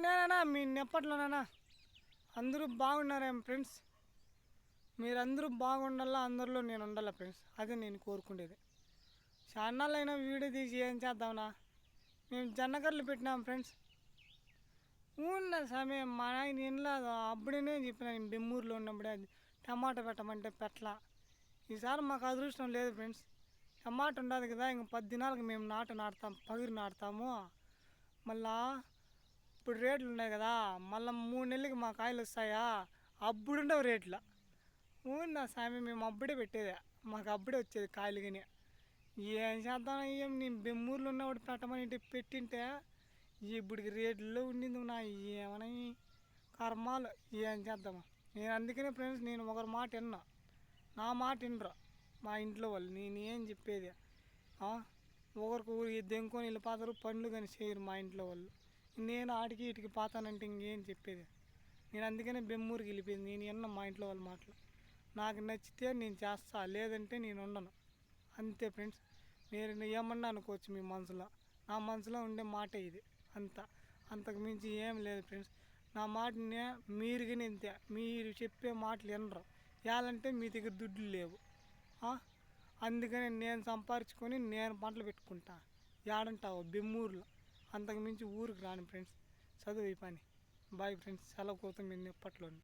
నేనా మీ నెప్పట్లోనేనా అందరూ బాగున్నారేం ఫ్రెండ్స్? మీరందరూ బాగుండాలా, అందరిలో నేను ఉండాలా ఫ్రెండ్స్. అదే నేను కోరుకునేది. చాన్నాళ్ళైనా వీడియో తీసి ఏం చేద్దామన్నా, మేము జొన్నకర్రలు పెట్టినాం ఫ్రెండ్స్. ఉన్న సమయం మా నాయన ఇంట్లో అప్పుడనే చెప్పిన, నేను బెమ్మూరులో ఉన్నప్పుడే టమాటా పెట్టమంటే పెట్టలా. ఈసారి మాకు అదృష్టం లేదు ఫ్రెండ్స్. టమాటా ఉండదు కదా, ఇంక 10 దినాలకు మేము నాటుతాం, పగిరి నాటుతాము. మళ్ళా ఇప్పుడు రేట్లు ఉన్నాయి కదా, మళ్ళీ 3 నెలలకి మా కాయలు వస్తాయా, అప్పుడుండవు రేట్లు. ఊరినా సామి మేము అప్పుడే పెట్టేది, మాకు అప్పుడే వచ్చేది కాయలు. కానీ ఏం చేద్దాం, ఏం నేను బెమ్మూరులో ఉన్నవాడు పెట్టమని పెట్టింటే ఇప్పటికి రేట్లో ఉండింది నా ఏమన్నా కర్మాలు. ఏం చేద్దాము. నేను అందుకనే ఫ్రెండ్స్, నేను ఒకరి మాట విన్నా, నా మాట వినరు మా ఇంట్లో వాళ్ళు. నేను ఏం చెప్పేది, ఒకరికి ఊరికి దెంకొని వెళ్ళిపోతారు, పనులు కానీ చేయరు మా ఇంట్లో వాళ్ళు. నేను ఆటికి ఇటుకి పోతానంటే ఇంకేం చెప్పేది. నేను అందుకనే బెమ్మూరుకి వెళ్ళిపోయింది. నేను విన్నా మా ఇంట్లో వాళ్ళ మాటలు. నాకు నచ్చితే నేను చేస్తా, లేదంటే నేను ఉండను. అంతే ఫ్రెండ్స్. మీరు ఏమన్నా అనుకోవచ్చు మీ మనసులో, నా మనసులో ఉండే మాట ఇది. అంతకు మించి ఏం లేదు ఫ్రెండ్స్. నా మాటనే మీరు కానీ ఇంతే, మీరు చెప్పే మాటలు వినరు. ఎలాంటే మీ దగ్గర దుడ్లు లేవు. అందుకని నేను సంపాదించుకొని నేను పంటలు పెట్టుకుంటా. ఏడంటావు బెమ్మూరులో, అంతకు మించి ఊరికి రాను ఫ్రెండ్స్. చదువు ఈ పని. Boy friends. సెలవు కోసం నేను ఎప్పట్లోని